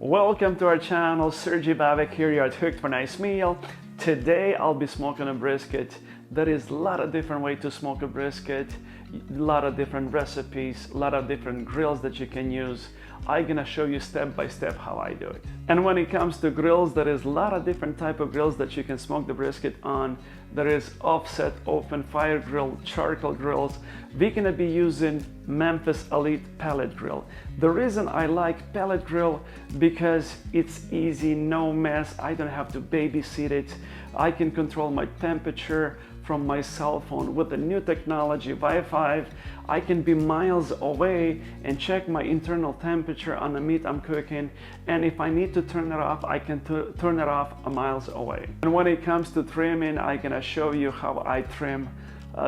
Welcome to our channel. Sergey Babik here. You're at Hooked for a Nice Meal. Today I'll be smoking a brisket. There is a lot of different ways to smoke a brisket, a lot of different recipes, a lot of different grills that you can use. I'm gonna show you step by step how I do it. And when it comes to grills, there is a lot of different type of grills that you can smoke the brisket on. There is offset, open fire grill, charcoal grills. We're gonna be using Memphis Elite pellet grill. The reason I like pellet grill because it's easy, no mess. I don't have to babysit it. I can control my temperature from my cell phone. With the new technology Wi-Fi, I can be miles away and check my internal temperature on the meat I'm cooking, and if I need to turn it off, I can turn it off miles away. And when it comes to trimming, I'm gonna show you how I trim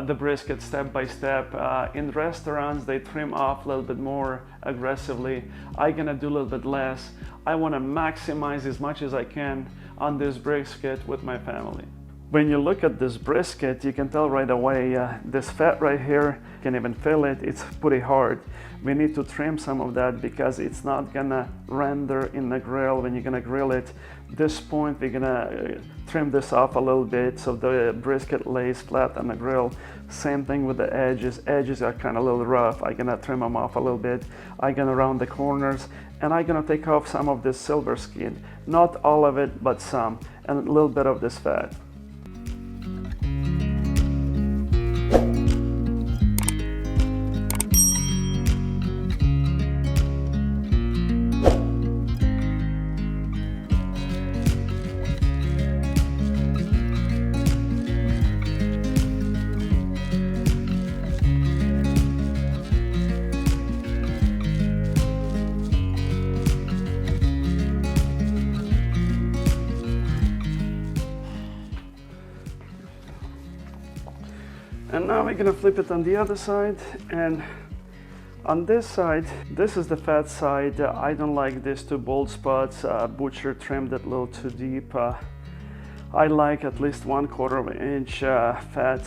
the brisket step by step. In restaurants, they trim off a little bit more aggressively. I'm gonna do a little bit less. I wanna maximize as much as I can on this brisket with my family. When you look at this brisket, you can tell right away, this fat right here, you can even feel it, it's pretty hard. We need to trim some of that because it's not gonna render in the grill when you're gonna grill it. This point, we're gonna trim this off a little bit so the brisket lays flat on the grill. Same thing with the edges. Edges are kind of a little rough. I'm gonna trim them off a little bit. I'm gonna round the corners, and I'm gonna take off some of this silver skin. Not all of it, but some, and a little bit of this fat. And now we're gonna flip it on the other side, and on this side, this is the fat side. I don't like these two bald spots. Butcher trimmed it a little too deep. I like at least 1/4 of an inch fat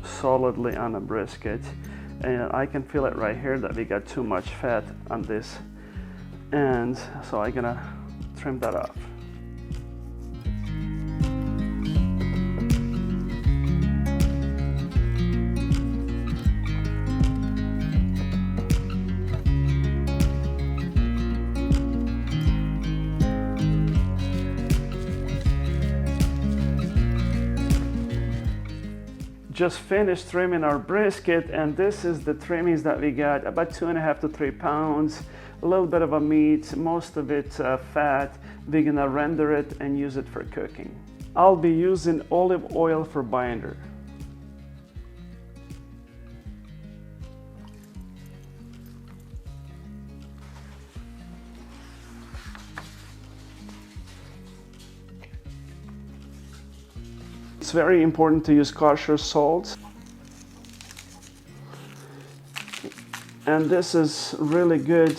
solidly on a brisket. And I can feel it right here that we got too much fat on this end, so I'm gonna trim that off. Just finished trimming our brisket, and this is the trimmings that we got, about 2.5 to 3 pounds, a little bit of a meat, most of it fat. We're gonna render it and use it for cooking. I'll be using olive oil for binder. It's very important to use kosher salt. And this is really good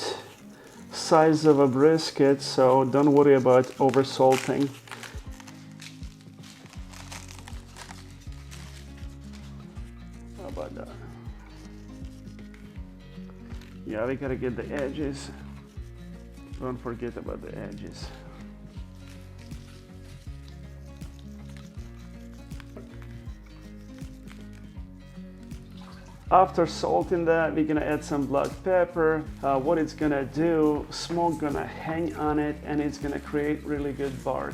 size of a brisket, so don't worry about over salting. How about that? Yeah, we gotta get the edges. Don't forget about the edges. After salting that, we're gonna add some black pepper. What it's gonna do, smoke gonna hang on it, and it's gonna create really good bark.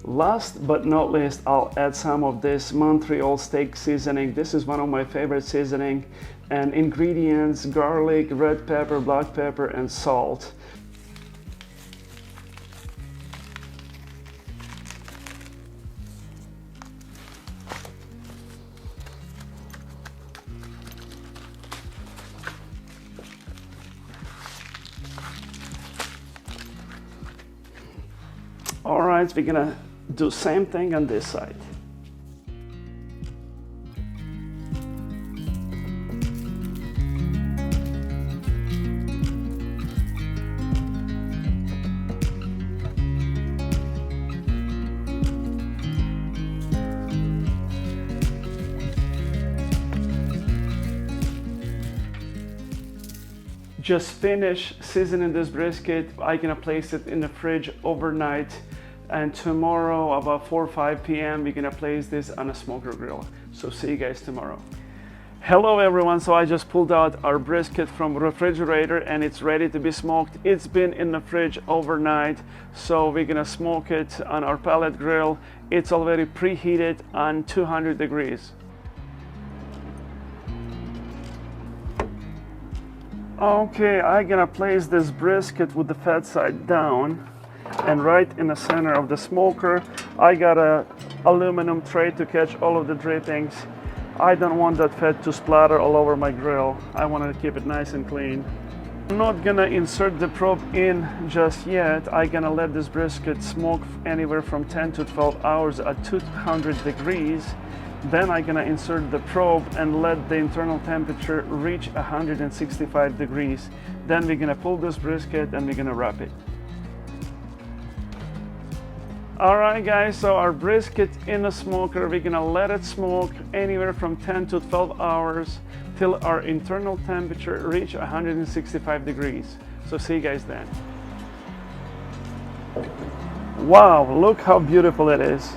Last but not least, I'll add some of this Montreal Steak seasoning. This is one of my favorite seasoning. And ingredients: garlic, red pepper, black pepper, and salt. All right, we're gonna do same thing on this side. just finished seasoning this brisket. I'm gonna place it in the fridge overnight, and tomorrow about 4 or 5 p.m. we're gonna place this on a smoker grill. So see you guys tomorrow. Hello everyone, so I just pulled out our brisket from refrigerator and it's ready to be smoked. It's been in the fridge overnight, so we're gonna smoke it on our pellet grill. It's already preheated on 200 degrees. Okay, I'm gonna place this brisket with the fat side down, and right in the center of the smoker I got a aluminum tray to catch all of the drippings. I don't want that fat to splatter all over my grill. I want to keep it nice and clean. I'm not gonna insert the probe in just yet. I'm gonna let this brisket smoke anywhere from 10 to 12 hours at 200 degrees. Then I'm gonna insert the probe and let the internal temperature reach 165 degrees. Then we're gonna pull this brisket and we're gonna wrap it. Alright guys, so our brisket in the smoker, we're gonna let it smoke anywhere from 10 to 12 hours till our internal temperature reach 165 degrees. So see you guys then. Wow, look how beautiful it is.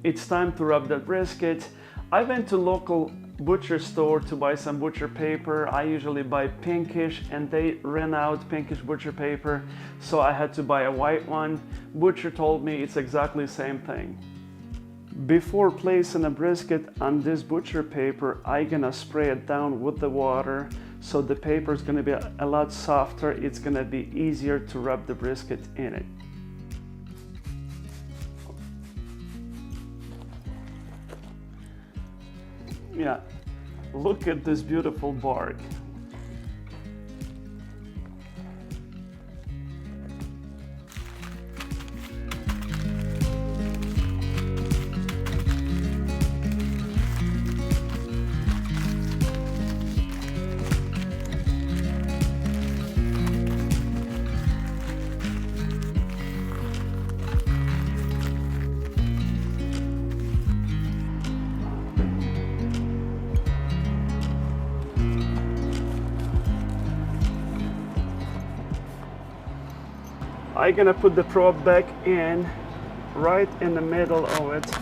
It's time to wrap that brisket. I went to local butcher store to buy some butcher paper. I usually buy pinkish and they ran out pinkish butcher paper, so I had to buy a white one. Butcher told me it's exactly the same thing. Before placing a brisket on this butcher paper, I'm gonna spray it down with the water, so the paper is gonna be a lot softer. It's gonna be easier to wrap the brisket in it. Yeah, look at this beautiful bark. I'm gonna put the probe back in, right in the middle of it,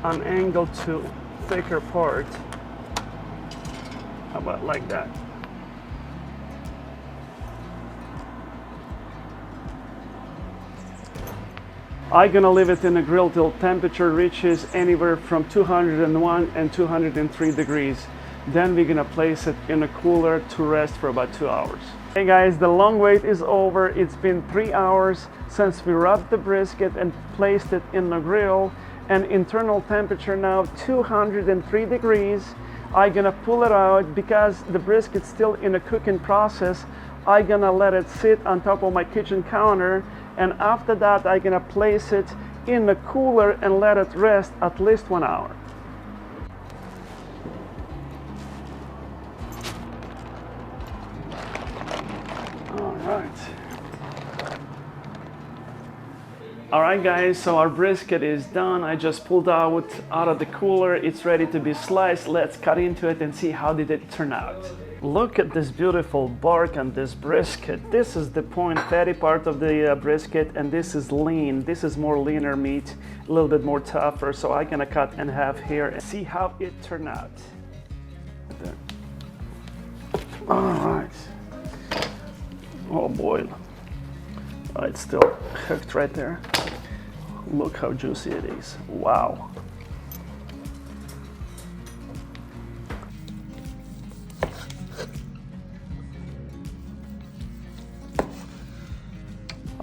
on angle to thicker part. How about like that? I'm gonna leave it in the grill till temperature reaches anywhere from 201 and 203 degrees. Then we're gonna place it in a cooler to rest for about 2 hours. Hey guys, the long wait is over. It's been 3 hours since we wrapped the brisket and placed it in the grill, and internal temperature now 203 degrees. I'm gonna pull it out because the brisket's still in a cooking process. I'm gonna let it sit on top of my kitchen counter, and after that I'm gonna place it in the cooler and let it rest at least 1 hour. Alright guys, so our brisket is done. I just pulled out of the cooler. It's ready to be sliced. Let's cut into it and see how did it turn out. Look at this beautiful bark on this brisket. This is the point fatty part of the brisket, and this is lean. This is more leaner meat, a little bit more tougher. So I'm gonna cut in half here and see how it turned out. Alright. Oh boy. It's still hooked right there. Look how juicy it is. Wow.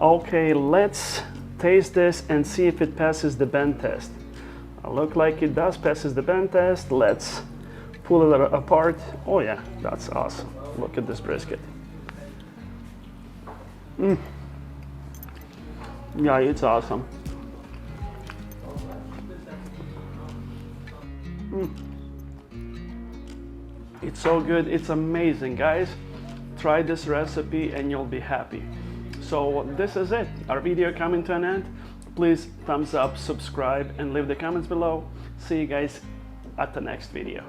Okay, let's taste this and see if it passes the bend test. Look like it does passes the bend test. Let's pull it apart. Oh yeah, that's awesome. Look at this brisket. Yeah, it's awesome. It's so good, it's amazing, guys. Try this recipe and you'll be happy. So this is it, our video coming to an end. Please thumbs up, subscribe, and leave the comments below. See you guys at the next video.